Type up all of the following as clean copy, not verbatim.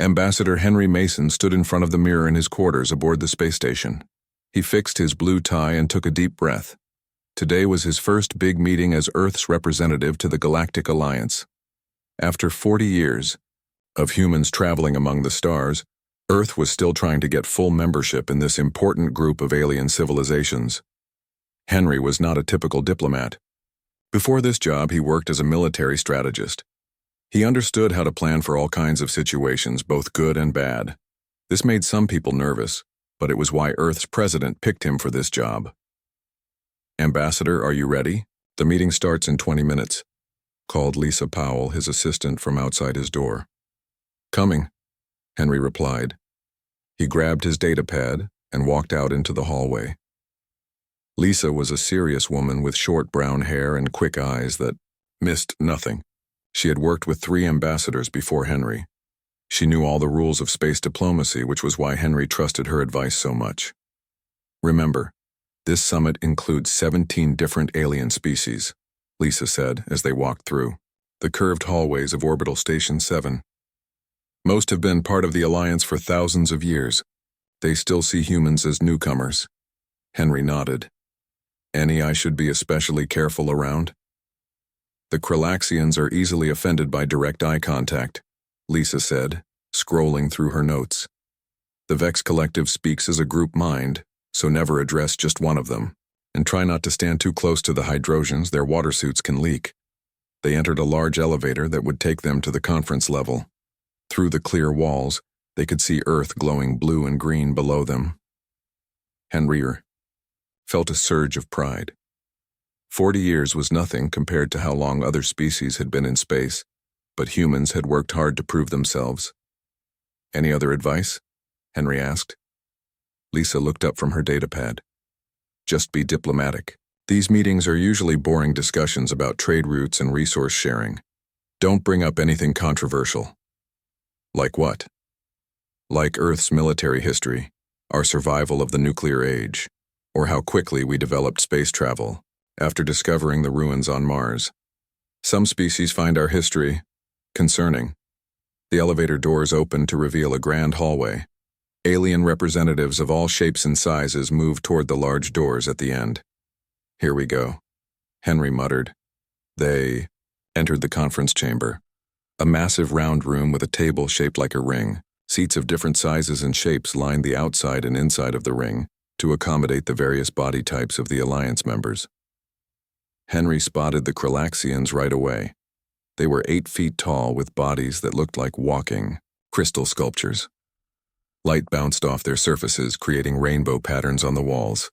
Ambassador Henry Mason stood in front of the mirror in his quarters aboard the space station. He fixed his blue tie and took a deep breath. Today was his first big meeting as Earth's representative to the Galactic Alliance. After 40 years of humans traveling among the stars, Earth was still trying to get full membership in this important group of alien civilizations. Henry was not a typical diplomat. Before this job, he worked as a military strategist. He understood how to plan for all kinds of situations, both good and bad. This made some people nervous, but it was why Earth's president picked him for this job. "Ambassador, are you ready? The meeting starts in 20 minutes," called Lisa Powell, his assistant, from outside his door. "Coming," Henry replied. He grabbed his datapad and walked out into the hallway. Lisa was a serious woman with short brown hair and quick eyes that missed nothing. She had worked with 3 ambassadors before Henry. She knew all the rules of space diplomacy, which was why Henry trusted her advice so much. "Remember, this summit includes 17 different alien species," Lisa said as they walked through the curved hallways of Orbital Station 7. "Most have been part of the Alliance for thousands of years. They still see humans as newcomers." Henry nodded. "Any I should be especially careful around?" "The Kralaxians are easily offended by direct eye contact," Lisa said, scrolling through her notes. "The Vex Collective speaks as a group mind, so never address just one of them, and try not to stand too close to the Hydrosians. Their water suits can leak." They entered a large elevator that would take them to the conference level. Through the clear walls, they could see Earth glowing blue and green below them. Henry felt a surge of pride. 40 years was nothing compared to how long other species had been in space, but humans had worked hard to prove themselves. "Any other advice?" Henry asked. Lisa looked up from her datapad. "Just be diplomatic. These meetings are usually boring discussions about trade routes and resource sharing. Don't bring up anything controversial." "Like what?" "Like Earth's military history, our survival of the nuclear age, or how quickly we developed space travel after discovering the ruins on Mars. Some species find our history concerning." The elevator doors opened to reveal a grand hallway. Alien representatives of all shapes and sizes moved toward the large doors at the end. "Here we go," Henry muttered. They entered the conference chamber, a massive round room with a table shaped like a ring. Seats of different sizes and shapes lined the outside and inside of the ring to accommodate the various body types of the Alliance members. Henry spotted the Kralaxians right away. They were 8 feet tall with bodies that looked like walking crystal sculptures. Light bounced off their surfaces, creating rainbow patterns on the walls.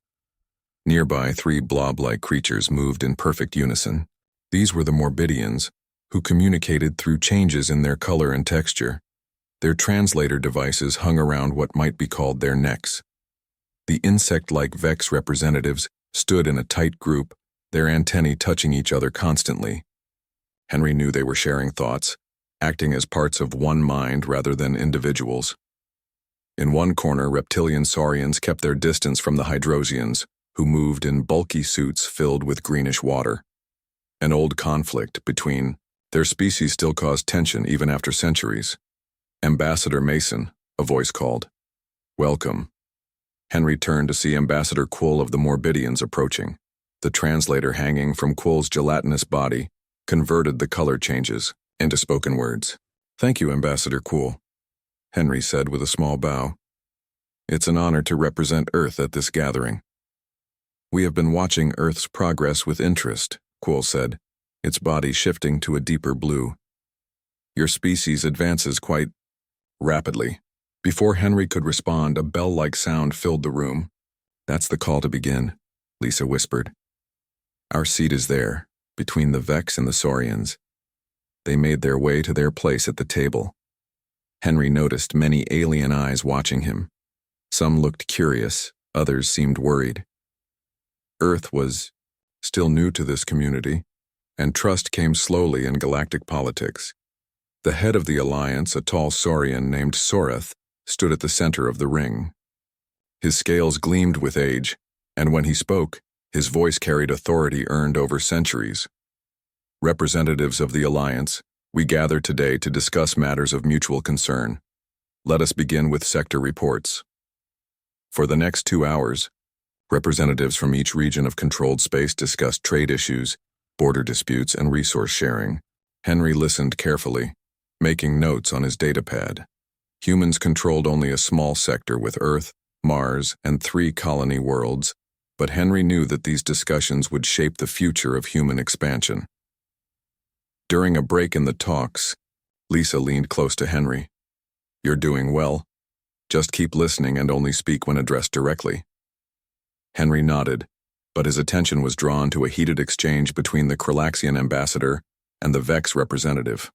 Nearby, 3 blob-like creatures moved in perfect unison. These were the Morbidians, who communicated through changes in their color and texture. Their translator devices hung around what might be called their necks. The insect-like Vex representatives stood in a tight group, their antennae touching each other constantly. Henry knew they were sharing thoughts, acting as parts of one mind rather than individuals. In one corner, reptilian saurians kept their distance from the Hydrosians, who moved in bulky suits filled with greenish water. An old conflict between their species still caused tension even after centuries. "Ambassador Mason," a voice called. "Welcome." Henry turned to see Ambassador Quill of the Morbidians approaching. The translator hanging from Quill's gelatinous body converted the color changes into spoken words. "Thank you, Ambassador Quill," Henry said with a small bow. "It's an honor to represent Earth at this gathering." "We have been watching Earth's progress with interest," Quill said, its body shifting to a deeper blue. "Your species advances quite rapidly." Before Henry could respond, a bell-like sound filled the room. "That's the call to begin," Lisa whispered. "Our seat is there, between the Vex and the Saurians." They made their way to their place at the table. Henry noticed many alien eyes watching him. Some looked curious, others seemed worried. Earth was still new to this community, and trust came slowly in galactic politics. The head of the Alliance, a tall Saurian named Soreth, stood at the center of the ring. His scales gleamed with age, and when he spoke, his voice carried authority earned over centuries. "Representatives of the Alliance, we gather today to discuss matters of mutual concern. Let us begin with sector reports. For the next 2 hours, representatives from each region of controlled space discussed trade issues, border disputes, and resource sharing. Henry listened carefully, making notes on his datapad. Humans controlled only a small sector with Earth, Mars, and 3 colony worlds, but Henry knew that these discussions would shape the future of human expansion. During a break in the talks, Lisa leaned close to Henry. "You're doing well. Just keep listening and only speak when addressed directly." Henry nodded, but his attention was drawn to a heated exchange between the Kralaxian ambassador and the Vex representative.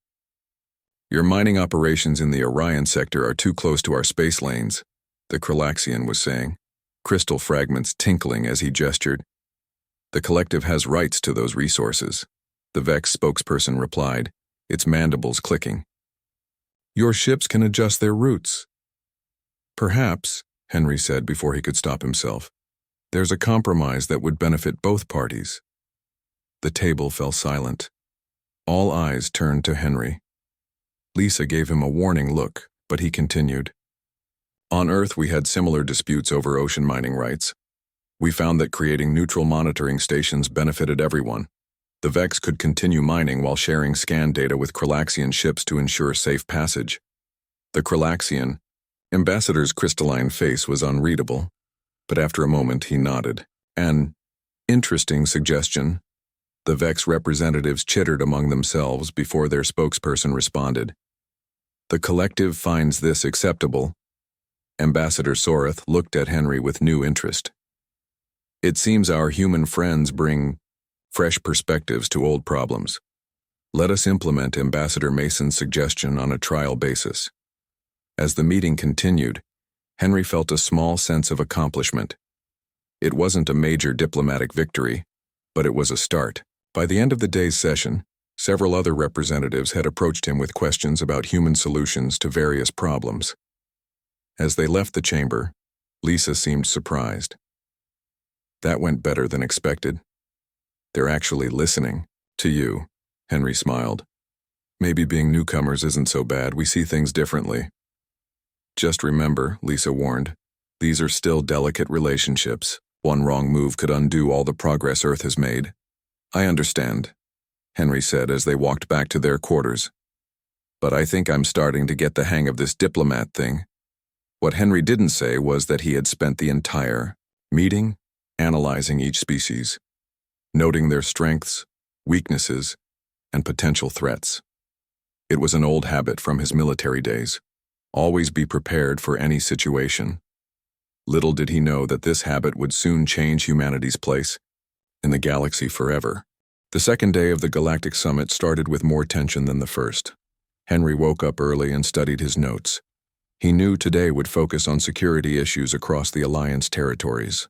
"Your mining operations in the Orion sector are too close to our space lanes," the Kralaxian was saying, crystal fragments tinkling as he gestured. "The collective has rights to those resources," the Vex spokesperson replied, its mandibles clicking. "Your ships can adjust their routes." "Perhaps," Henry said before he could stop himself. "There's a compromise that would benefit both parties." The table fell silent. All eyes turned to Henry. Lisa gave him a warning look, but he continued. "On Earth, we had similar disputes over ocean mining rights. We found that creating neutral monitoring stations benefited everyone. The Vex could continue mining while sharing scan data with Kralaxian ships to ensure safe passage." The Kralaxian ambassador's crystalline face was unreadable, but after a moment he nodded. "An interesting suggestion." The Vex representatives chittered among themselves before their spokesperson responded. "The collective finds this acceptable." Ambassador Soreth looked at Henry with new interest. "It seems our human friends bring fresh perspectives to old problems. Let us implement Ambassador Mason's suggestion on a trial basis." As the meeting continued, Henry felt a small sense of accomplishment. It wasn't a major diplomatic victory, but it was a start. By the end of the day's session, several other representatives had approached him with questions about human solutions to various problems. As they left the chamber, Lisa seemed surprised. "That went better than expected." "They're actually listening to you," Henry smiled. "Maybe being newcomers isn't so bad. We see things differently." "Just remember," Lisa warned, "these are still delicate relationships. One wrong move could undo all the progress Earth has made." "I understand," Henry said as they walked back to their quarters. "But I think I'm starting to get the hang of this diplomat thing." What Henry didn't say was that he had spent the entire meeting analyzing each species, noting their strengths, weaknesses, and potential threats. It was an old habit from his military days. Always be prepared for any situation. Little did he know that this habit would soon change humanity's place in the galaxy forever. The second day of the Galactic Summit started with more tension than the first. Henry woke up early and studied his notes. He knew today would focus on security issues across the Alliance territories.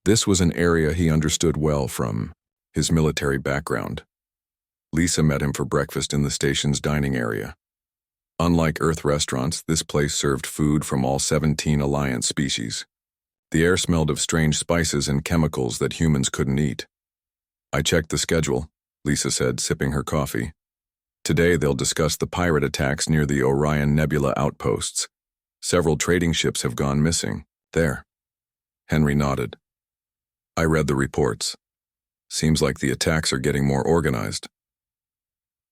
This was an area he understood well from his military background. Lisa met him for breakfast in the station's dining area. Unlike Earth restaurants, this place served food from all 17 Alliance species. The air smelled of strange spices and chemicals that humans couldn't eat. "I checked the schedule," Lisa said, sipping her coffee. "Today they'll discuss the pirate attacks near the Orion Nebula outposts. Several trading ships have gone missing." "There." Henry nodded. "I read the reports. Seems like the attacks are getting more organized."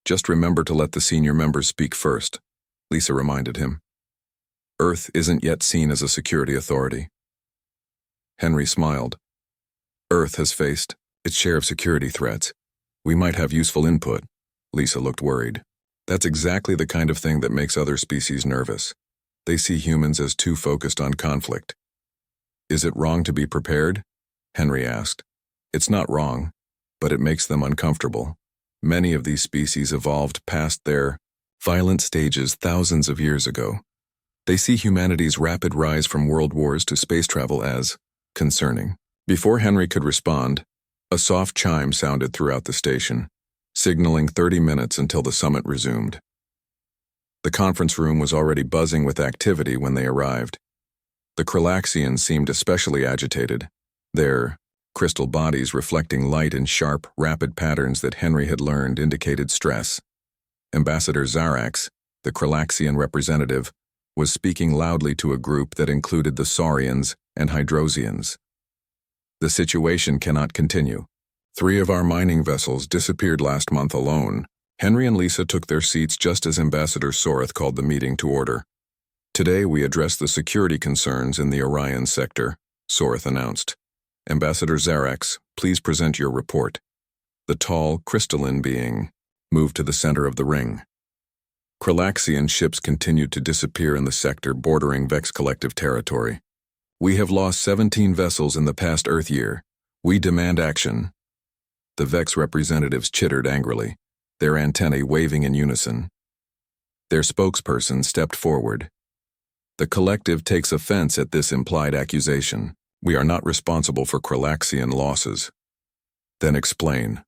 "Just remember to let the senior members speak first," Lisa reminded him. "Earth isn't yet seen as a security authority." Henry smiled. "Earth has faced its share of security threats. We might have useful input." Lisa looked worried. "That's exactly the kind of thing that makes other species nervous. They see humans as too focused on conflict." "Is it wrong to be prepared?" Henry asked. "It's not wrong, but it makes them uncomfortable. Many of these species evolved past their violent stages thousands of years ago. They see humanity's rapid rise from world wars to space travel as concerning." Before Henry could respond, a soft chime sounded throughout the station, signaling 30 minutes until the summit resumed. The conference room was already buzzing with activity when they arrived. The Kralaxians seemed especially agitated, their crystal bodies reflecting light in sharp, rapid patterns that Henry had learned indicated stress. Ambassador Zarax, the Kralaxian representative, was speaking loudly to a group that included the Saurians and Hydrosians. The situation cannot continue. 3 of our mining vessels disappeared last month alone. Henry and Lisa took their seats just as Ambassador Soreth called the meeting to order. Today we address the security concerns in the Orion sector, Soreth announced. Ambassador Zarax, please present your report. The tall, crystalline being moved to the center of the ring. Kralaxian ships continued to disappear in the sector bordering Vex Collective territory. We have lost 17 vessels in the past Earth year. We demand action. The Vex representatives chittered angrily, their antennae waving in unison. Their spokesperson stepped forward. The Collective takes offense at this implied accusation. We are not responsible for Kralaxian losses. Then explain.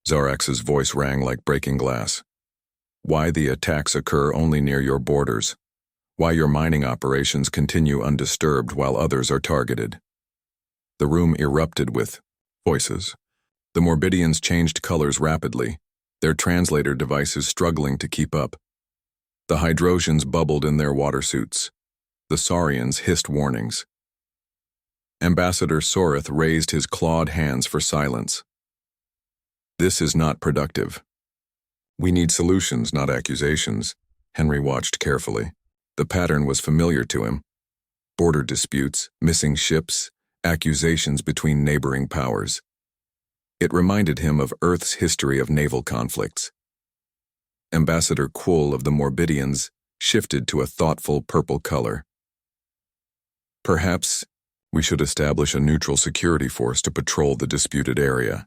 Zarax's voice rang like breaking glass. Why the attacks occur only near your borders. Why your mining operations continue undisturbed while others are targeted. The room erupted with voices. The Morbidians changed colors rapidly, their translator devices struggling to keep up. The Hydrosians bubbled in their water suits. The Saurians hissed warnings. Ambassador Soreth raised his clawed hands for silence. This is not productive. We need solutions, not accusations. Henry watched carefully. The pattern was familiar to him. Border disputes, missing ships, accusations between neighboring powers. It reminded him of Earth's history of naval conflicts. Ambassador Quoll of the Morbidians shifted to a thoughtful purple color. Perhaps we should establish a neutral security force to patrol the disputed area.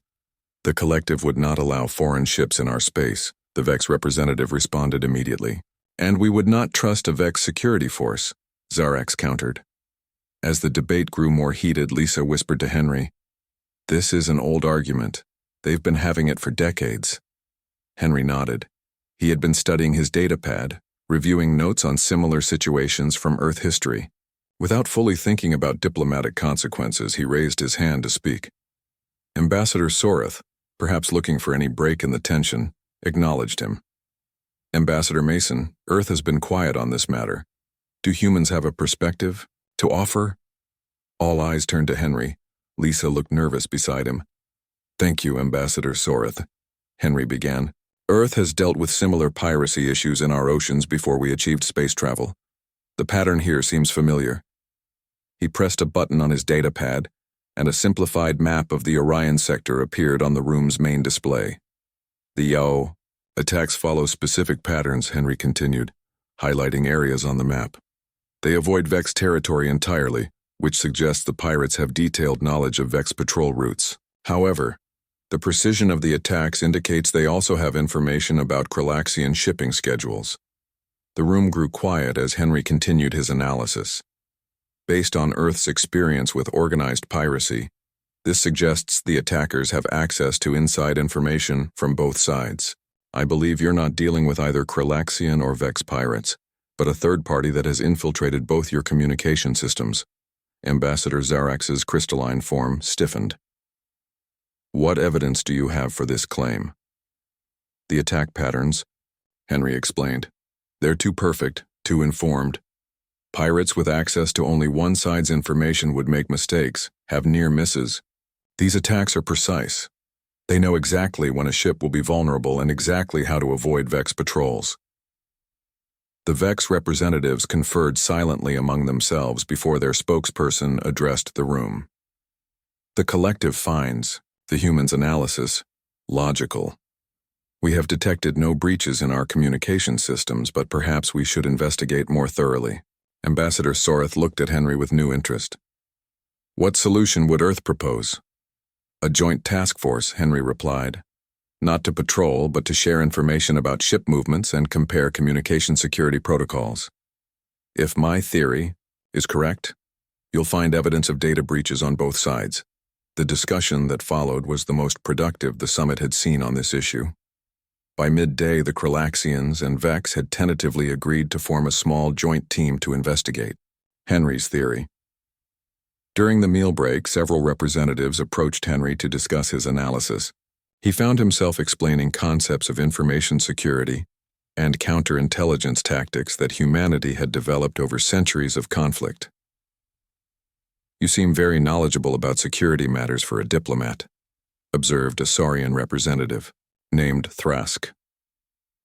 The Collective would not allow foreign ships in our space, the Vex representative responded immediately. And we would not trust a Vex security force, Zarax countered. As the debate grew more heated, Lisa whispered to Henry, "This is an old argument. They've been having it for decades." Henry nodded. He had been studying his datapad, reviewing notes on similar situations from Earth history. Without fully thinking about diplomatic consequences, he raised his hand to speak. Ambassador Soreth, perhaps looking for any break in the tension, acknowledged him. Ambassador Mason, Earth has been quiet on this matter. Do humans have a perspective to offer? All eyes turned to Henry. Lisa looked nervous beside him. Thank you, Ambassador Soreth, Henry began. Earth has dealt with similar piracy issues in our oceans before we achieved space travel. The pattern here seems familiar. He pressed a button on his datapad, and a simplified map of the Orion sector appeared on the room's main display. The attacks follow specific patterns, Henry continued, highlighting areas on the map. They avoid Vex territory entirely, which suggests the pirates have detailed knowledge of Vex patrol routes. However, the precision of the attacks indicates they also have information about Kralaxian shipping schedules. The room grew quiet as Henry continued his analysis. Based on Earth's experience with organized piracy, this suggests the attackers have access to inside information from both sides. I believe you're not dealing with either Kralaxian or Vex pirates, but a third party that has infiltrated both your communication systems. Ambassador Zarax's crystalline form stiffened. What evidence do you have for this claim? The attack patterns, Henry explained. They're too perfect, too informed. Pirates with access to only one side's information would make mistakes, have near misses. These attacks are precise. They know exactly when a ship will be vulnerable and exactly how to avoid Vex patrols. The Vex representatives conferred silently among themselves before their spokesperson addressed the room. The Collective finds the humans' analysis logical. We have detected no breaches in our communication systems, but perhaps we should investigate more thoroughly. Ambassador Soreth looked at Henry with new interest. What solution would Earth propose? A joint task force, Henry replied. Not to patrol, but to share information about ship movements and compare communication security protocols. If my theory is correct, you'll find evidence of data breaches on both sides. The discussion that followed was the most productive the summit had seen on this issue. By midday, the Kralaxians and Vex had tentatively agreed to form a small joint team to investigate Henry's theory. During the meal break, several representatives approached Henry to discuss his analysis. He found himself explaining concepts of information security, and counterintelligence tactics that humanity had developed over centuries of conflict. "You seem very knowledgeable about security matters for a diplomat," observed a Saurian representative, named Thrask.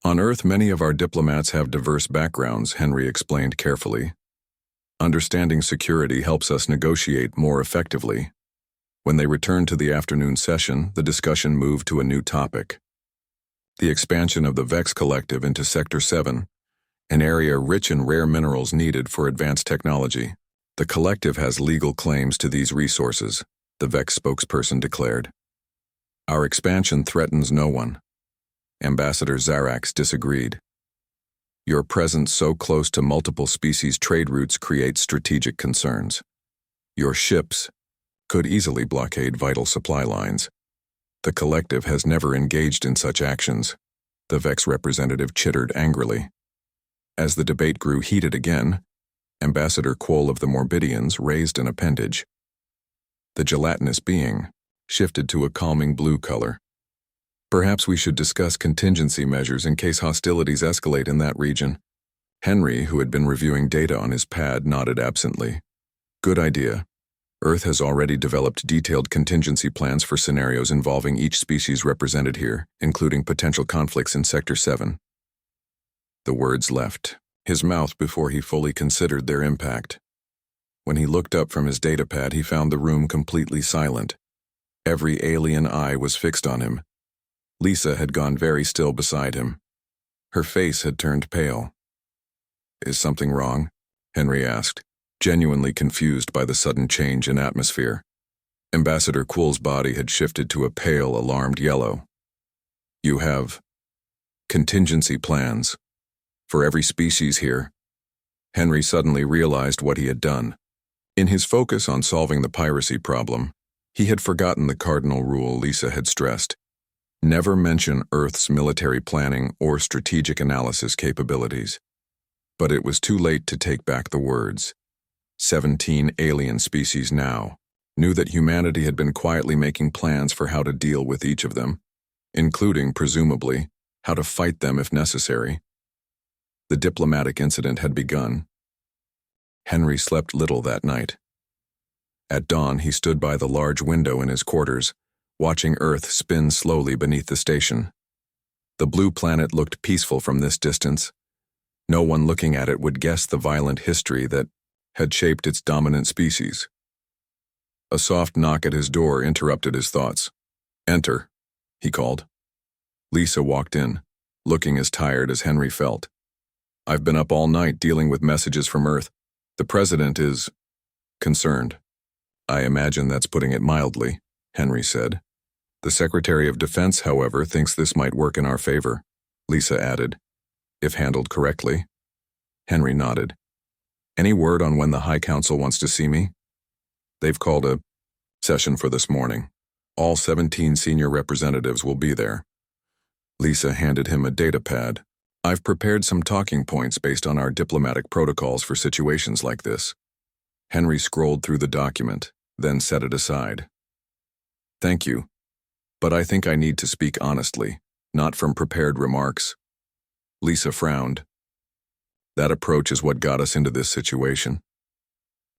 "On Earth, many of our diplomats have diverse backgrounds," Henry explained carefully. "Understanding security helps us negotiate more effectively." When they returned to the afternoon session, the discussion moved to a new topic: the expansion of the Vex Collective into Sector 7, an area rich in rare minerals needed for advanced technology. "The collective has legal claims to these resources," the Vex spokesperson declared. "Our expansion threatens no one." Ambassador Zarax disagreed. "Your presence so close to multiple species trade routes creates strategic concerns. Your ships could easily blockade vital supply lines. The collective has never engaged in such actions," the Vex representative chittered angrily. As the debate grew heated again, Ambassador Quoll of the Morbidians raised an appendage. The gelatinous being shifted to a calming blue color. "Perhaps we should discuss contingency measures in case hostilities escalate in that region." Henry, who had been reviewing data on his pad, nodded absently. "Good idea. Earth has already developed detailed contingency plans for scenarios involving each species represented here, including potential conflicts in Sector 7. The words left his mouth before he fully considered their impact. When he looked up from his datapad, he found the room completely silent. Every alien eye was fixed on him. Lisa had gone very still beside him. Her face had turned pale. "Is something wrong?" Henry asked, genuinely confused by the sudden change in atmosphere. Ambassador Quoll's body had shifted to a pale, alarmed yellow. "You have contingency plans for every species here." Henry suddenly realized what he had done. In his focus on solving the piracy problem, he had forgotten the cardinal rule Lisa had stressed: never mention Earth's military planning or strategic analysis capabilities. But it was too late to take back the words. 17 alien species now knew that humanity had been quietly making plans for how to deal with each of them, including, presumably, how to fight them if necessary. The diplomatic incident had begun. Henry slept little that night. At dawn, he stood by the large window in his quarters, watching Earth spin slowly beneath the station. The blue planet looked peaceful from this distance. No one looking at it would guess the violent history that had shaped its dominant species. A soft knock at his door interrupted his thoughts. "Enter," he called. Lisa walked in, looking as tired as Henry felt. "I've been up all night dealing with messages from Earth. The president is concerned." "I imagine that's putting it mildly," Henry said. "The Secretary of Defense, however, thinks this might work in our favor," Lisa added. "If handled correctly." Henry nodded. "Any word on when the High Council wants to see me?" "They've called a session for this morning. All 17 senior representatives will be there." Lisa handed him a datapad. "I've prepared some talking points based on our diplomatic protocols for situations like this." Henry scrolled through the document, then set it aside. "Thank you, but I think I need to speak honestly, not from prepared remarks." Lisa frowned. "That approach is what got us into this situation."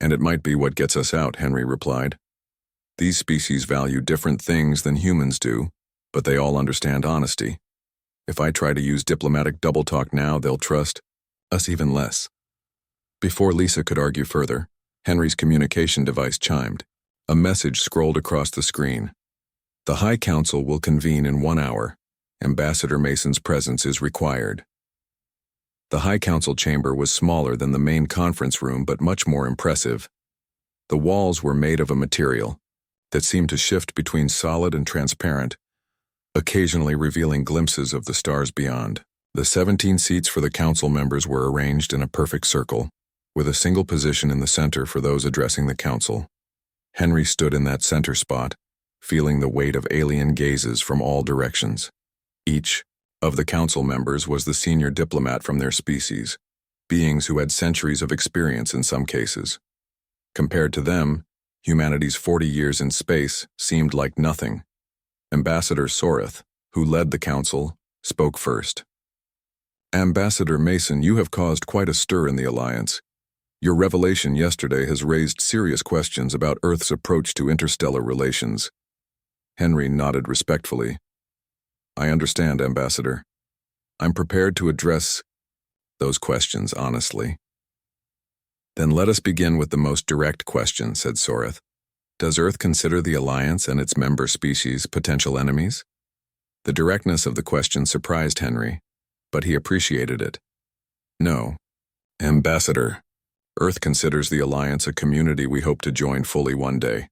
"And it might be what gets us out," Henry replied. "These species value different things than humans do, but they all understand honesty. If I try to use diplomatic double talk now, they'll trust us even less." Before Lisa could argue further, Henry's communication device chimed. A message scrolled across the screen. "The High Council will convene in 1 hour. Ambassador Mason's presence is required." The High Council chamber was smaller than the main conference room, but much more impressive. The walls were made of a material that seemed to shift between solid and transparent, occasionally revealing glimpses of the stars beyond. The 17 seats for the council members were arranged in a perfect circle, with a single position in the center for those addressing the council. Henry stood in that center spot, feeling the weight of alien gazes from all directions. Each of the council members was the senior diplomat from their species, beings who had centuries of experience in some cases. Compared to them, humanity's 40 years in space seemed like nothing. Ambassador Soreth, who led the council, spoke first. Ambassador Mason, you have caused quite a stir in the Alliance. Your revelation yesterday has raised serious questions about Earth's approach to interstellar relations. Henry nodded respectfully. I understand, Ambassador. I'm prepared to address those questions honestly. Then let us begin with the most direct question, said Soreth. Does Earth consider the Alliance and its member species potential enemies? The directness of the question surprised Henry, but he appreciated it. No. Ambassador, Earth considers the Alliance a community we hope to join fully one day.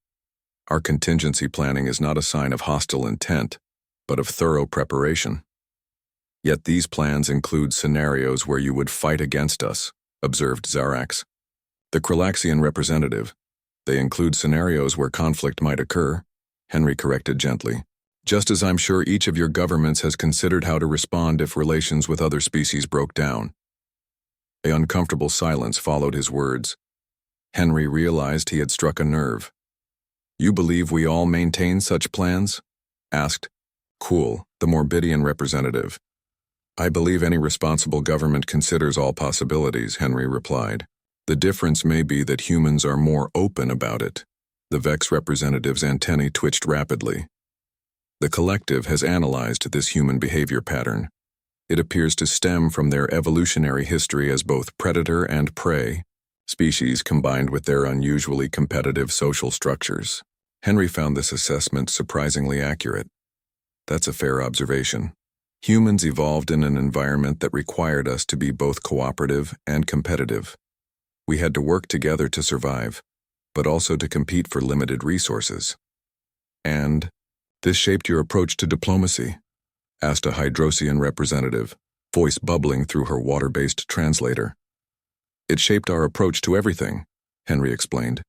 Our contingency planning is not a sign of hostile intent, but of thorough preparation. Yet these plans include scenarios where you would fight against us, observed Zarax. The Kralaxian representative. They include scenarios where conflict might occur, Henry corrected gently. Just as I'm sure each of your governments has considered how to respond if relations with other species broke down. An uncomfortable silence followed his words. Henry realized he had struck a nerve. You believe we all maintain such plans? Asked Cool, the Morbidian representative. I believe any responsible government considers all possibilities, Henry replied. The difference may be that humans are more open about it. The Vex representative's antennae twitched rapidly. The collective has analyzed this human behavior pattern. It appears to stem from their evolutionary history as both predator and prey species combined with their unusually competitive social structures. Henry found this assessment surprisingly accurate. That's a fair observation. Humans evolved in an environment that required us to be both cooperative and competitive. We had to work together to survive, but also to compete for limited resources. And this shaped your approach to diplomacy? Asked a Hydrosian representative, voice bubbling through her water-based translator. It shaped our approach to everything, Henry explained.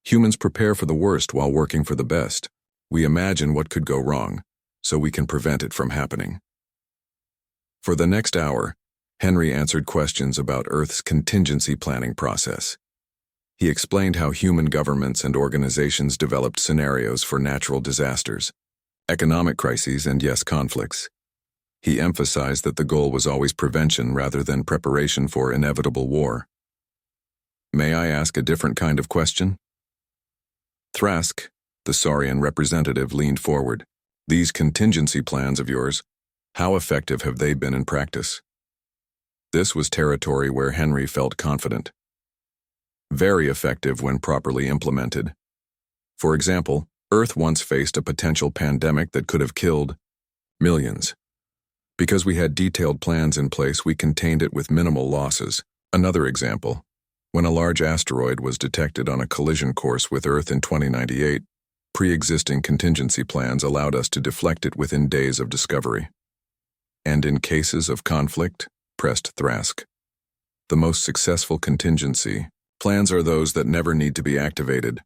Humans prepare for the worst while working for the best. We imagine what could go wrong, so we can prevent it from happening. For the next hour, Henry answered questions about Earth's contingency planning process. He explained how human governments and organizations developed scenarios for natural disasters, economic crises, and yes, conflicts. He emphasized that the goal was always prevention rather than preparation for inevitable war. May I ask a different kind of question? Thrask, the Saurian representative, leaned forward. These contingency plans of yours, how effective have they been in practice? This was territory where Henry felt confident. Very effective when properly implemented. For example, Earth once faced a potential pandemic that could have killed millions. Because we had detailed plans in place, we contained it with minimal losses. Another example, when a large asteroid was detected on a collision course with Earth in 2098, pre-existing contingency plans allowed us to deflect it within days of discovery. And in cases of conflict, pressed Thrask. The most successful contingency plans are those that never need to be activated,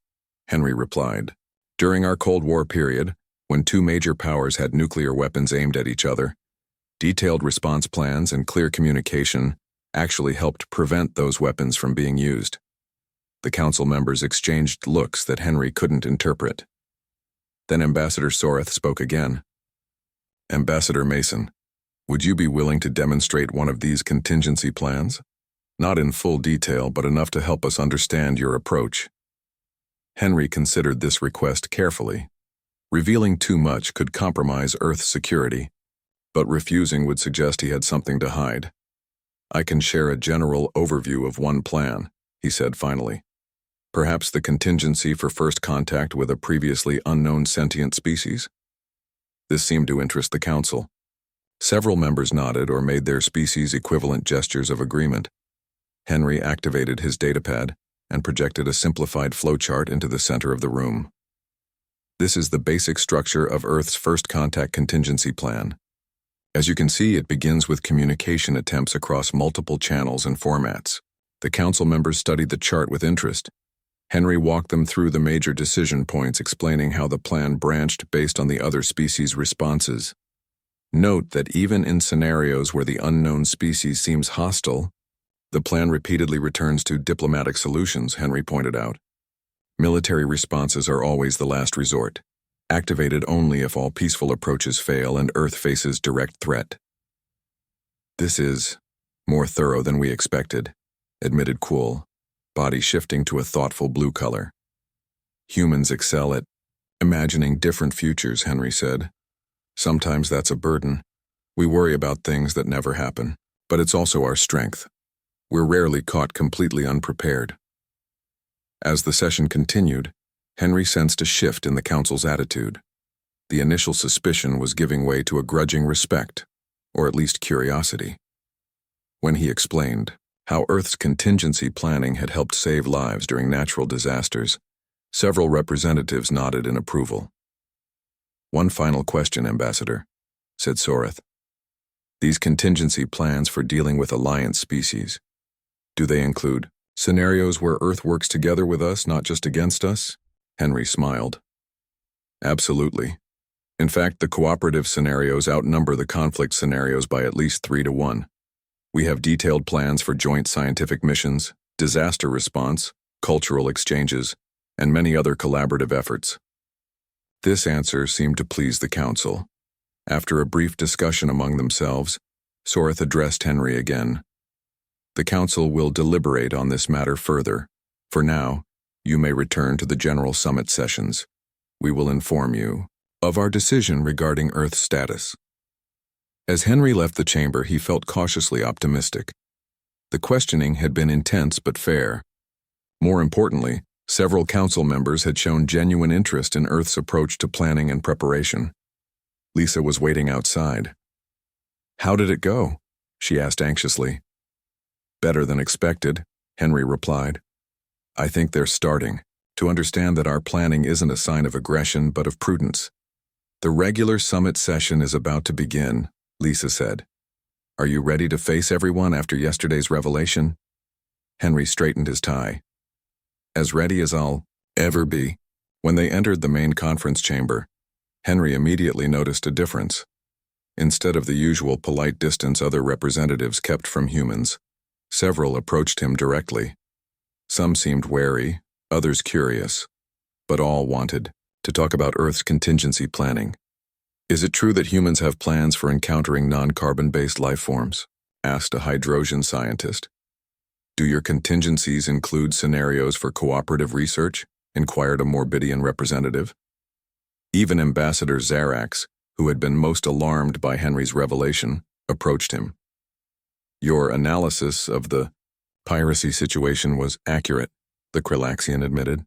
Henry replied. During our Cold War period, when two major powers had nuclear weapons aimed at each other, detailed response plans and clear communication actually helped prevent those weapons from being used. The council members exchanged looks that Henry couldn't interpret. Then Ambassador Soreth spoke again. Ambassador Mason, would you be willing to demonstrate one of these contingency plans? Not in full detail, but enough to help us understand your approach. Henry considered this request carefully. Revealing too much could compromise Earth's security, but refusing would suggest he had something to hide. I can share a general overview of one plan, he said finally. Perhaps the contingency for first contact with a previously unknown sentient species? This seemed to interest the council. Several members nodded or made their species-equivalent gestures of agreement. Henry activated his datapad and projected a simplified flowchart into the center of the room. This is the basic structure of Earth's first contact contingency plan. As you can see, it begins with communication attempts across multiple channels and formats. The council members studied the chart with interest. Henry walked them through the major decision points, explaining how the plan branched based on the other species' responses. Note that even in scenarios where the unknown species seems hostile, the plan repeatedly returns to diplomatic solutions, Henry pointed out. Military responses are always the last resort, activated only if all peaceful approaches fail and Earth faces direct threat. This is more thorough than we expected, admitted Quoll, body shifting to a thoughtful blue color. Humans excel at imagining different futures, Henry said. Sometimes that's a burden. We worry about things that never happen, but it's also our strength. We're rarely caught completely unprepared. As the session continued, Henry sensed a shift in the council's attitude. The initial suspicion was giving way to a grudging respect, or at least curiosity. When he explained how Earth's contingency planning had helped save lives during natural disasters, several representatives nodded in approval. "One final question, Ambassador," said Soreth. "These contingency plans for dealing with alliance species, do they include scenarios where Earth works together with us, not just against us?" Henry smiled. "Absolutely. In fact, the cooperative scenarios outnumber the conflict scenarios by at least 3-to-1. We have detailed plans for joint scientific missions, disaster response, cultural exchanges, and many other collaborative efforts." This answer seemed to please the council. After a brief discussion among themselves, Soreth addressed Henry again. "The council will deliberate on this matter further. For now, you may return to the General Summit sessions. We will inform you of our decision regarding Earth's status." As Henry left the chamber, he felt cautiously optimistic. The questioning had been intense but fair. More importantly, several council members had shown genuine interest in Earth's approach to planning and preparation. Lisa was waiting outside. "How did it go?" she asked anxiously. "Better than expected," Henry replied. "I think they're starting to understand that our planning isn't a sign of aggression but of prudence." "The regular summit session is about to begin," Lisa said. "Are you ready to face everyone after yesterday's revelation?" Henry straightened his tie. "As ready as I'll ever be." When they entered the main conference chamber, Henry immediately noticed a difference. Instead of the usual polite distance other representatives kept from humans, several approached him directly. Some seemed wary, others curious, but all wanted to talk about Earth's contingency planning. "Is it true that humans have plans for encountering non-carbon-based life forms?" asked a hydrogen scientist. "Do your contingencies include scenarios for cooperative research?" inquired a Morbidian representative. Even Ambassador Zarax, who had been most alarmed by Henry's revelation, approached him. "Your analysis of the piracy situation was accurate," the Krillaxian admitted.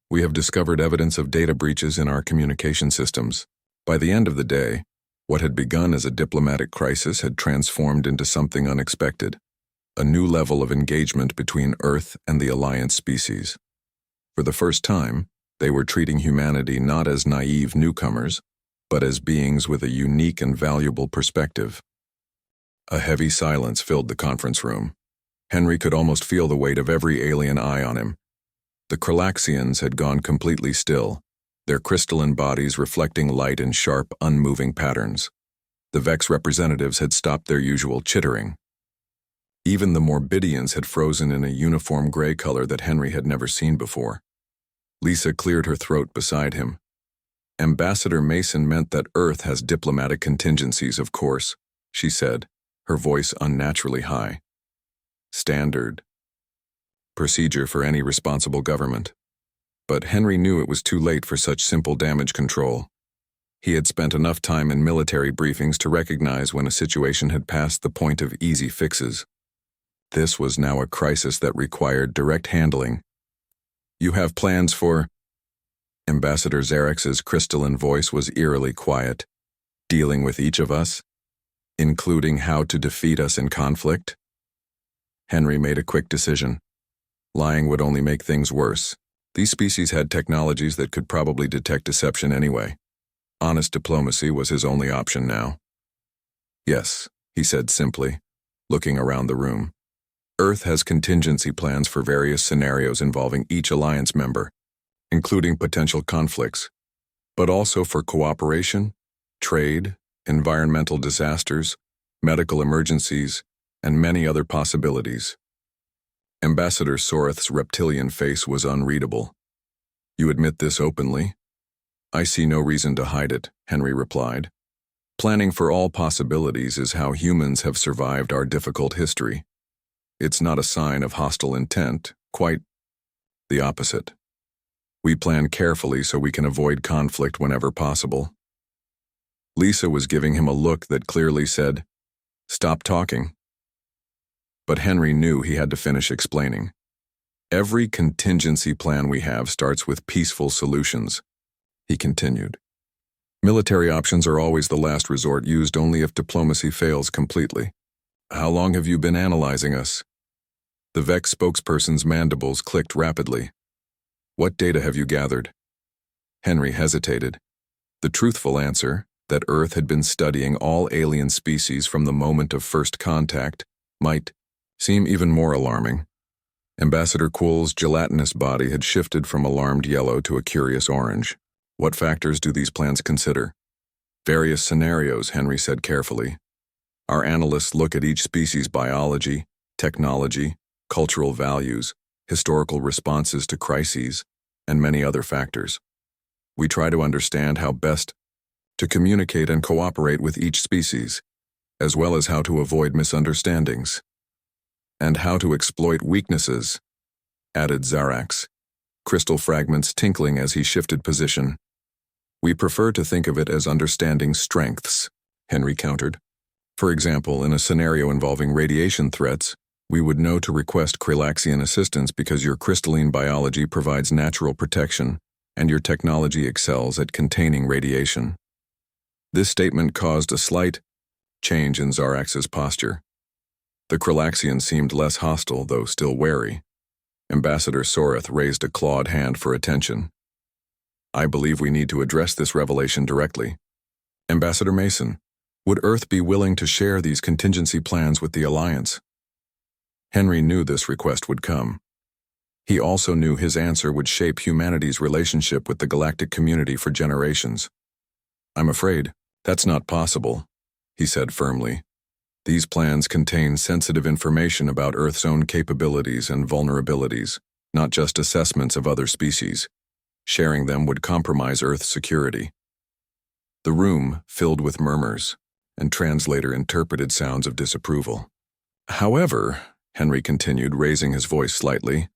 "We have discovered evidence of data breaches in our communication systems. By the end of the day, what had begun as a diplomatic crisis had transformed into something unexpected, a new level of engagement between Earth and the Alliance species. For the first time, they were treating humanity not as naive newcomers, but as beings with a unique and valuable perspective." A heavy silence filled the conference room. Henry could almost feel the weight of every alien eye on him. The Krillaxians had gone completely still, their crystalline bodies reflecting light in sharp, unmoving patterns. The Vex representatives had stopped their usual chittering. Even the Morbidians had frozen in a uniform gray color that Henry had never seen before. Lisa cleared her throat beside him. "Ambassador Mason meant that Earth has diplomatic contingencies, of course," she said, her voice unnaturally high. "Standard procedure for any responsible government." But Henry knew it was too late for such simple damage control. He had spent enough time in military briefings to recognize when a situation had passed the point of easy fixes. This was now a crisis that required direct handling. "You have plans for—" Ambassador Zarax's crystalline voice was eerily quiet. "Dealing with each of us? Including how to defeat us in conflict?" Henry made a quick decision. Lying would only make things worse. These species had technologies that could probably detect deception anyway. Honest diplomacy was his only option now. "Yes," he said simply, looking around the room. "Earth has contingency plans for various scenarios involving each alliance member, including potential conflicts, but also for cooperation, trade, environmental disasters, medical emergencies, and many other possibilities." Ambassador Soreth's reptilian face was unreadable. "You admit this openly?" "I see no reason to hide it," Henry replied. Planning for all possibilities is how humans have survived our difficult history. It's not a sign of hostile intent, quite the opposite. We plan carefully so we can avoid conflict whenever possible. Lisa was giving him a look that clearly said, "Stop talking." But Henry knew he had to finish explaining. "Every contingency plan we have starts with peaceful solutions," he continued. "Military options are always the last resort, used only if diplomacy fails completely. How long have you been analyzing us?" The Vex spokesperson's mandibles clicked rapidly. "What data have you gathered?" Henry hesitated. The truthful answer, that Earth had been studying all alien species from the moment of first contact, might seem even more alarming. Ambassador Quill's gelatinous body had shifted from alarmed yellow to a curious orange. "What factors do these plans consider?" "Various scenarios," Henry said carefully. "Our analysts look at each species' biology, technology, cultural values, historical responses to crises, and many other factors. We try to understand how best to communicate and cooperate with each species, as well as how to avoid misunderstandings. And how to exploit weaknesses," added Zarax, crystal fragments tinkling as he shifted position. "We prefer to think of it as understanding strengths," Henry countered. "For example, in a scenario involving radiation threats, we would know to request Kralaxian assistance because your crystalline biology provides natural protection and your technology excels at containing radiation." This statement caused a slight change in Zarax's posture. The Kralaxian seemed less hostile, though still wary. Ambassador Soreth raised a clawed hand for attention. "I believe we need to address this revelation directly. Ambassador Mason, would Earth be willing to share these contingency plans with the Alliance?" Henry knew this request would come. He also knew his answer would shape humanity's relationship with the galactic community for generations. "I'm afraid that's not possible," he said firmly. "These plans contain sensitive information about Earth's own capabilities and vulnerabilities, not just assessments of other species. Sharing them would compromise Earth's security." The room filled with murmurs, and translator interpreted sounds of disapproval. "However," Henry continued, raising his voice slightly,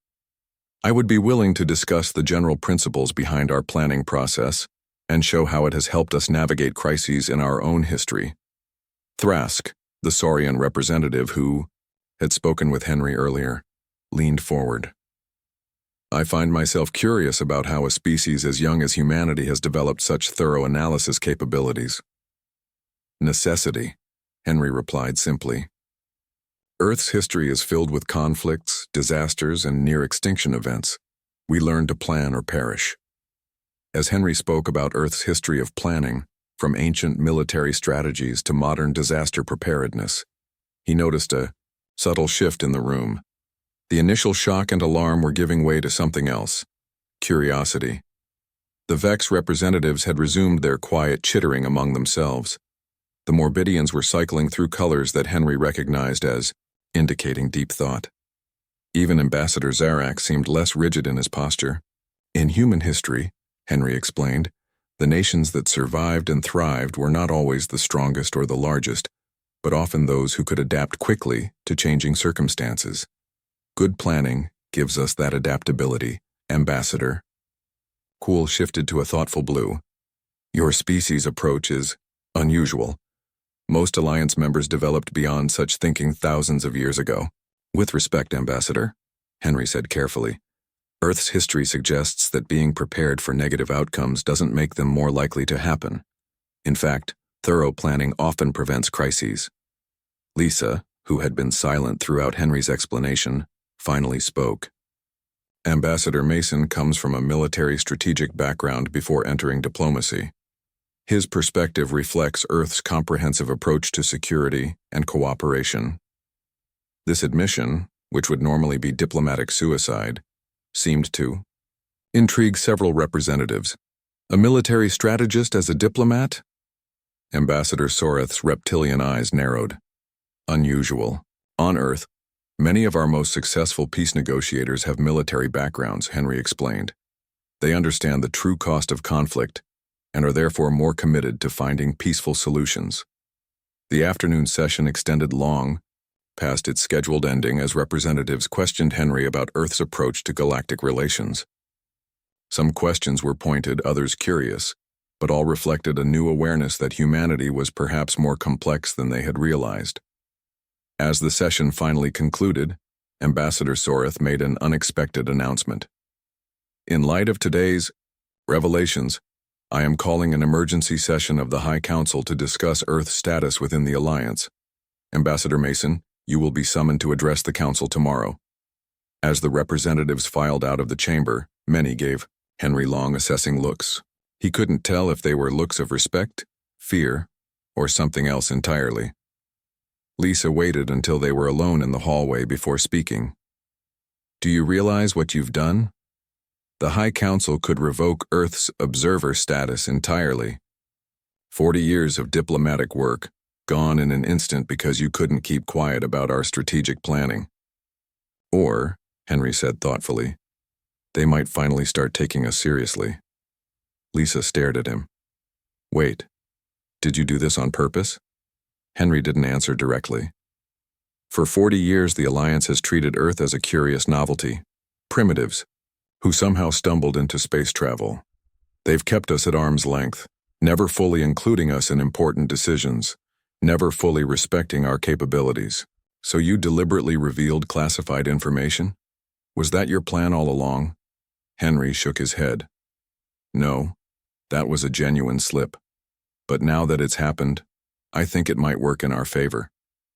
"I would be willing to discuss the general principles behind our planning process and show how it has helped us navigate crises in our own history." Thrask, the Saurian representative who had spoken with Henry earlier, leaned forward. "I find myself curious about how a species as young as humanity has developed such thorough analysis capabilities." "Necessity," Henry replied simply. "Earth's history is filled with conflicts, disasters, and near-extinction events. We learn to plan or perish." As Henry spoke about Earth's history of planning, from ancient military strategies to modern disaster preparedness, he noticed a subtle shift in the room. The initial shock and alarm were giving way to something else: curiosity. The Vex representatives had resumed their quiet chittering among themselves. The Morbidians were cycling through colors that Henry recognized as indicating deep thought. Even Ambassador Zarax seemed less rigid in his posture. "In human history," Henry explained, "the nations that survived and thrived were not always the strongest or the largest, but often those who could adapt quickly to changing circumstances. Good planning gives us that adaptability, Ambassador." Quill shifted to a thoughtful blue. "Your species' approach is unusual. Most Alliance members developed beyond such thinking thousands of years ago." "With respect, Ambassador," Henry said carefully, "Earth's history suggests that being prepared for negative outcomes doesn't make them more likely to happen. In fact, thorough planning often prevents crises." Lisa, who had been silent throughout Henry's explanation, finally spoke. "Ambassador Mason comes from a military strategic background before entering diplomacy. His perspective reflects Earth's comprehensive approach to security and cooperation." This admission, which would normally be diplomatic suicide, seemed to intrigue several representatives. "A military strategist as a diplomat?" Ambassador Soreth's reptilian eyes narrowed. "Unusual. On Earth, many of our most successful peace negotiators have military backgrounds," Henry explained. "They understand the true cost of conflict and are therefore more committed to finding peaceful solutions. The afternoon session extended long past its scheduled ending as representatives questioned Henry about Earth's approach to galactic relations. Some questions were pointed, others curious, but all reflected a new awareness that humanity was perhaps more complex than they had realized. As the session finally concluded, Ambassador Soreth made an unexpected announcement. In light of today's revelations, I am calling an emergency session of the High Council to discuss Earth's status within the Alliance. Ambassador Mason, you will be summoned to address the Council tomorrow. As the representatives filed out of the chamber, many gave Henry long assessing looks. He couldn't tell if they were looks of respect, fear, or something else entirely. Lisa waited until they were alone in the hallway before speaking. Do you realize what you've done? The High Council could revoke Earth's observer status entirely. 40 years of diplomatic work, gone in an instant because you couldn't keep quiet about our strategic planning. Or, Henry said thoughtfully, they might finally start taking us seriously. Lisa stared at him. Wait, did you do this on purpose? Henry didn't answer directly. For 40 years, the Alliance has treated Earth as a curious novelty. Primitives, who somehow stumbled into space travel. They've kept us at arm's length, never fully including us in important decisions, never fully respecting our capabilities. So you deliberately revealed classified information? Was that your plan all along? Henry shook his head. No, that was a genuine slip. But now that it's happened, I think it might work in our favor.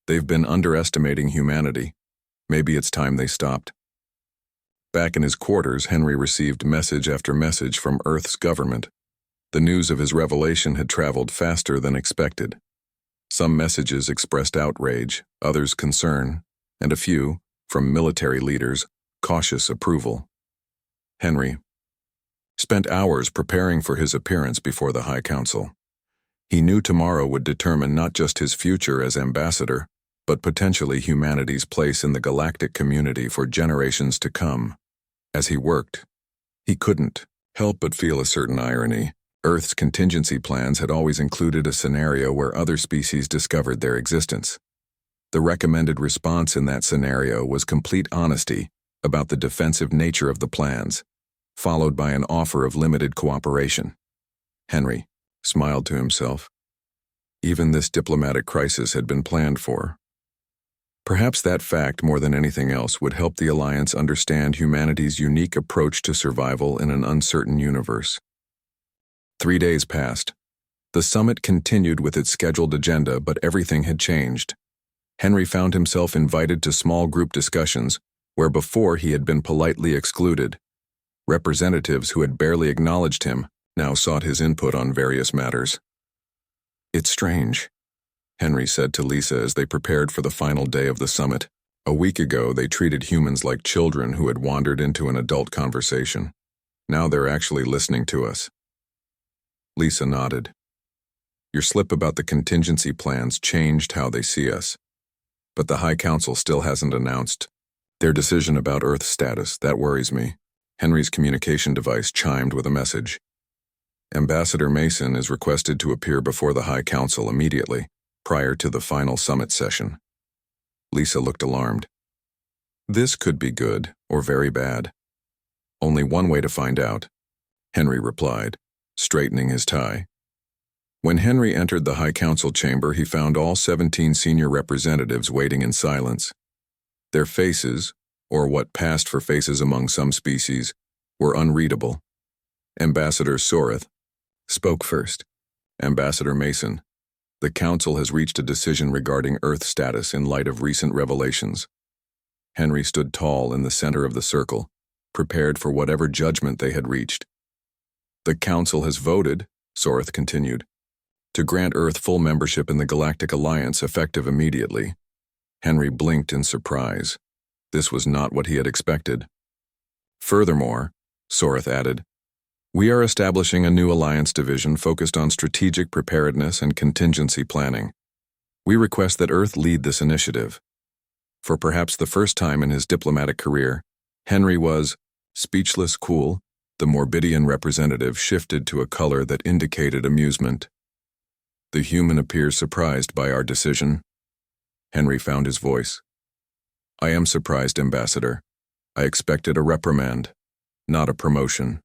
They've been underestimating humanity. Maybe it's time they stopped. Back in his quarters, Henry received message after message from Earth's government. The news of his revelation had traveled faster than expected. Some messages expressed outrage, others concern, and a few, from military leaders, cautious approval. Henry spent hours preparing for his appearance before the High Council. He knew tomorrow would determine not just his future as ambassador, but potentially humanity's place in the galactic community for generations to come. As he worked, he couldn't help but feel a certain irony. Earth's contingency plans had always included a scenario where other species discovered their existence. The recommended response in that scenario was complete honesty about the defensive nature of the plans, followed by an offer of limited cooperation. Henry smiled to himself. Even this diplomatic crisis had been planned for. Perhaps that fact, more than anything else, would help the Alliance understand humanity's unique approach to survival in an uncertain universe. 3 days passed. The summit continued with its scheduled agenda, but everything had changed. Henry found himself invited to small group discussions, where before he had been politely excluded. Representatives who had barely acknowledged him now sought his input on various matters. It's strange, Henry said to Lisa as they prepared for the final day of the summit. A week ago, they treated humans like children who had wandered into an adult conversation. Now they're actually listening to us. Lisa nodded. Your slip about the contingency plans changed how they see us. But the High Council still hasn't announced their decision about Earth's status. That worries me. Henry's communication device chimed with a message. Ambassador Mason is requested to appear before the High Council immediately, prior to the final summit session. Lisa looked alarmed. This could be good or very bad. Only one way to find out, Henry replied, straightening his tie. When Henry entered the High Council chamber, he found all 17 senior representatives waiting in silence. Their faces, or what passed for faces among some species, were unreadable. Ambassador Soreth spoke first. Ambassador Mason, the Council has reached a decision regarding Earth status in light of recent revelations. Henry stood tall in the center of the circle, prepared for whatever judgment they had reached. The Council has voted, Soreth continued, to grant Earth full membership in the Galactic Alliance effective immediately. Henry blinked in surprise. This was not what he had expected. Furthermore, Soreth added, we are establishing a new alliance division focused on strategic preparedness and contingency planning. We request that Earth lead this initiative. For perhaps the first time in his diplomatic career, Henry was speechless, cool, The Morbidian representative shifted to a color that indicated amusement. The human appears surprised by our decision. Henry found his voice. I am surprised, Ambassador. I expected a reprimand, not a promotion.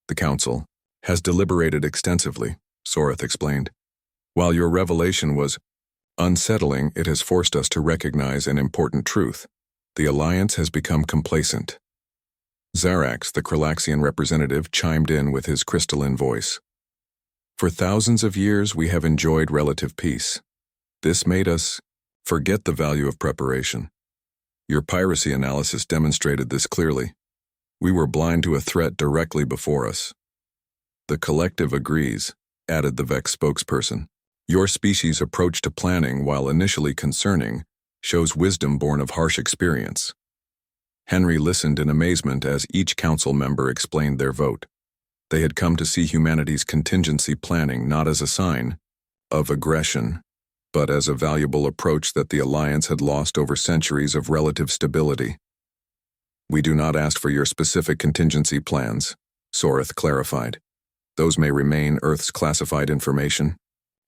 The Council has deliberated extensively, Soreth explained. While your revelation was unsettling, it has forced us to recognize an important truth. The Alliance has become complacent. Zarax, the Kralaxian representative, chimed in with his crystalline voice. For thousands of years, we have enjoyed relative peace. This made us forget the value of preparation. Your piracy analysis demonstrated this clearly. We were blind to a threat directly before us. The collective agrees, added the Vex spokesperson. Your species' approach to planning, while initially concerning, shows wisdom born of harsh experience. Henry listened in amazement as each council member explained their vote. They had come to see humanity's contingency planning not as a sign of aggression, but as a valuable approach that the Alliance had lost over centuries of relative stability. We do not ask for your specific contingency plans, Soreth clarified. Those may remain Earth's classified information,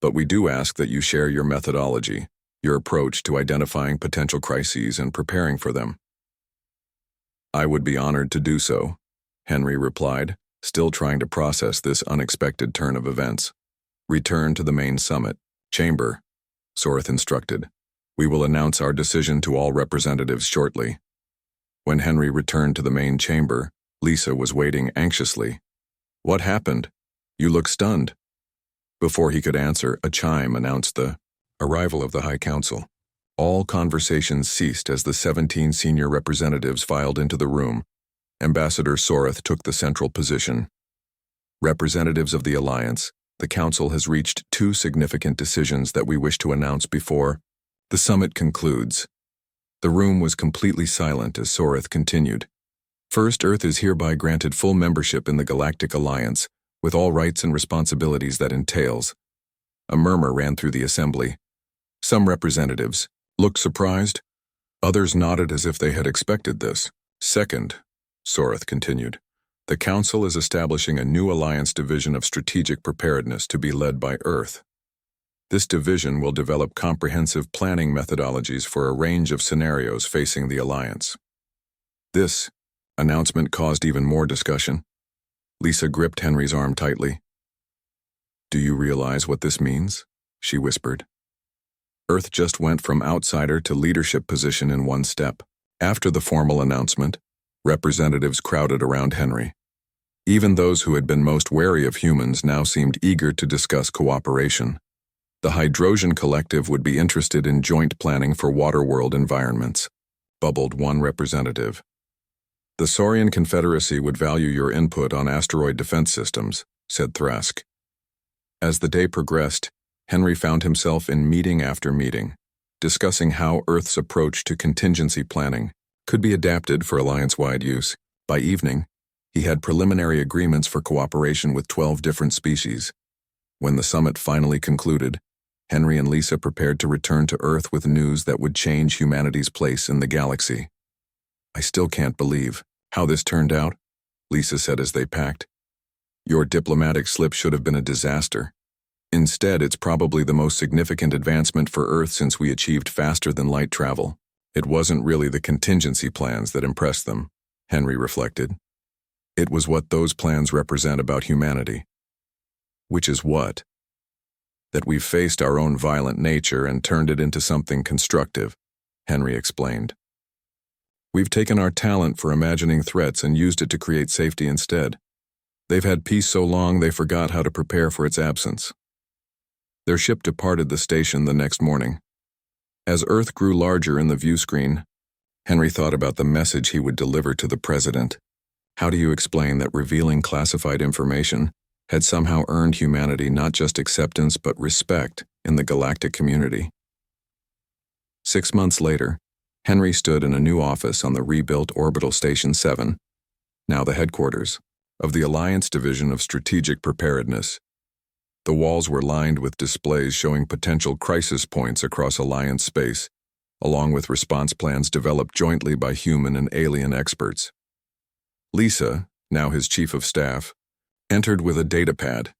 but we do ask that you share your methodology, your approach to identifying potential crises and preparing for them. I would be honored to do so, Henry replied, still trying to process this unexpected turn of events. Return to the main summit chamber, Soreth instructed. We will announce our decision to all representatives shortly. When Henry returned to the main chamber, Lisa was waiting anxiously. What happened? You look stunned. Before he could answer, a chime announced the arrival of the High Council. All conversations ceased as the 17 senior representatives filed into the room. Ambassador Soreth took the central position. Representatives of the Alliance, the Council has reached 2 significant decisions that we wish to announce before the summit concludes. The room was completely silent as Soreth continued. First, Earth is hereby granted full membership in the Galactic Alliance, with all rights and responsibilities that entails. A murmur ran through the assembly. Some representatives looked surprised. Others nodded as if they had expected this. Second, Soreth continued, the Council is establishing a new Alliance division of strategic preparedness to be led by Earth. This division will develop comprehensive planning methodologies for a range of scenarios facing the Alliance. This announcement caused even more discussion. Lisa gripped Henry's arm tightly. Do you realize what this means? She whispered. Earth just went from outsider to leadership position in one step. After the formal announcement, representatives crowded around Henry. Even those who had been most wary of humans now seemed eager to discuss cooperation. The Hydrosian Collective would be interested in joint planning for waterworld environments, bubbled one representative. The Saurian Confederacy would value your input on asteroid defense systems, said Thrask. As the day progressed, Henry found himself in meeting after meeting, discussing how Earth's approach to contingency planning could be adapted for Alliance-wide use. By evening, he had preliminary agreements for cooperation with 12 different species. When the summit finally concluded, Henry and Lisa prepared to return to Earth with news that would change humanity's place in the galaxy. I still can't believe how this turned out, Lisa said as they packed. Your diplomatic slip should have been a disaster. Instead, it's probably the most significant advancement for Earth since we achieved faster-than-light travel. It wasn't really the contingency plans that impressed them, Henry reflected. It was what those plans represent about humanity. Which is what? That we've faced our own violent nature and turned it into something constructive, Henry explained. We've taken our talent for imagining threats and used it to create safety instead. They've had peace so long they forgot how to prepare for its absence. Their ship departed the station the next morning. As Earth grew larger in the view screen, Henry thought about the message he would deliver to the president. How do you explain that revealing classified information had somehow earned humanity not just acceptance but respect in the galactic community? 6 months later, Henry stood in a new office on the rebuilt Orbital Station 7, now the headquarters, of the Alliance Division of Strategic Preparedness. The walls were lined with displays showing potential crisis points across Alliance space, along with response plans developed jointly by human and alien experts. Lisa, now his chief of staff, entered with a datapad.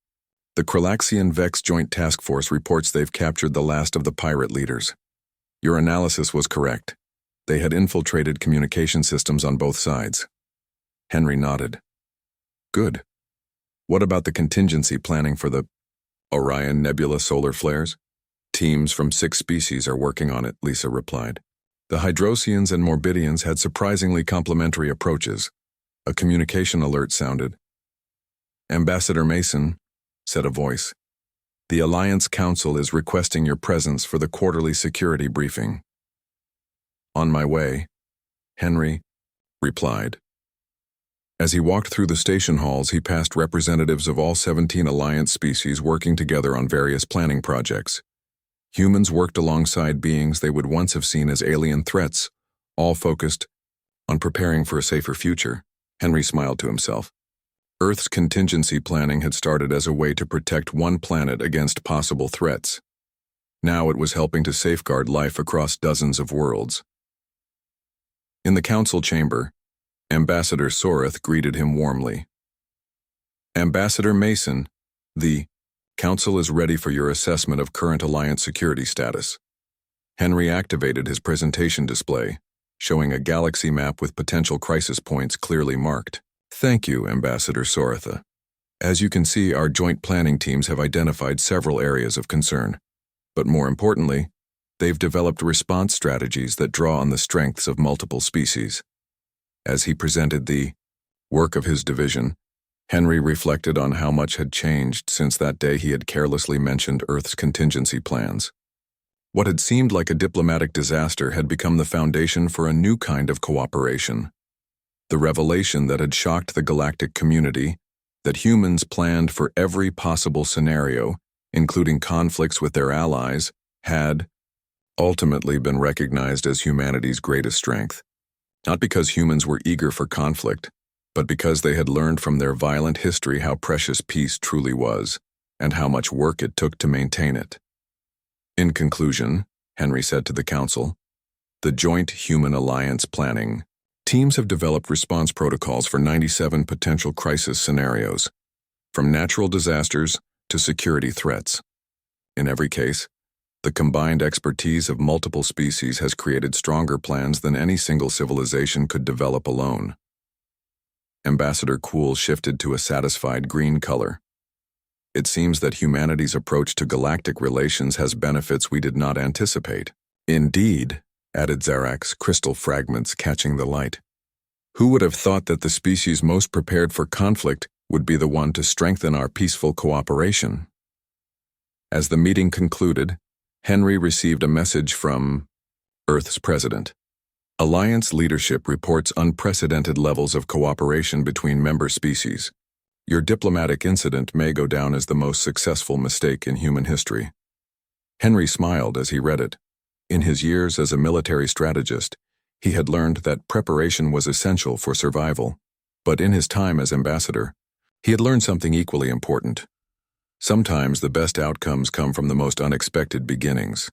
The Kralaxian Vex Joint Task Force reports they've captured the last of the pirate leaders. Your analysis was correct. They had infiltrated communication systems on both sides. Henry nodded. Good. What about the contingency planning for the Orion Nebula solar flares? Teams from 6 species are working on it, Lisa replied. The Hydrosians and Morbidians had surprisingly complementary approaches. A communication alert sounded. Ambassador Mason, said a voice. The Alliance Council is requesting your presence for the quarterly security briefing. On my way, Henry replied. As he walked through the station halls, he passed representatives of all 17 Alliance species working together on various planning projects. Humans worked alongside beings they would once have seen as alien threats, all focused on preparing for a safer future. Henry smiled to himself. Earth's contingency planning had started as a way to protect one planet against possible threats. Now it was helping to safeguard life across dozens of worlds. In the council chamber, Ambassador Soreth greeted him warmly. Ambassador Mason, the Council is ready for your assessment of current Alliance security status. Henry activated his presentation display, showing a galaxy map with potential crisis points clearly marked. Thank you, Ambassador Soreth. As you can see, our joint planning teams have identified several areas of concern. But more importantly, they've developed response strategies that draw on the strengths of multiple species. As he presented the work of his division, Henry reflected on how much had changed since that day he had carelessly mentioned Earth's contingency plans. What had seemed like a diplomatic disaster had become the foundation for a new kind of cooperation. The revelation that had shocked the galactic community, that humans planned for every possible scenario, including conflicts with their allies, had ultimately been recognized as humanity's greatest strength. Not because humans were eager for conflict, but because they had learned from their violent history how precious peace truly was, and how much work it took to maintain it. In conclusion, Henry said to the Council, the Joint Human Alliance Planning teams have developed response protocols for 97 potential crisis scenarios, from natural disasters to security threats. In every case, the combined expertise of multiple species has created stronger plans than any single civilization could develop alone. Ambassador Kuhl shifted to a satisfied green color. It seems that humanity's approach to galactic relations has benefits we did not anticipate. Indeed, added Zarak's crystal fragments catching the light. Who would have thought that the species most prepared for conflict would be the one to strengthen our peaceful cooperation? As the meeting concluded, Henry received a message from Earth's president. Alliance leadership reports unprecedented levels of cooperation between member species. Your diplomatic incident may go down as the most successful mistake in human history. Henry smiled as he read it. In his years as a military strategist, he had learned that preparation was essential for survival. But in his time as ambassador, he had learned something equally important. Sometimes the best outcomes come from the most unexpected beginnings.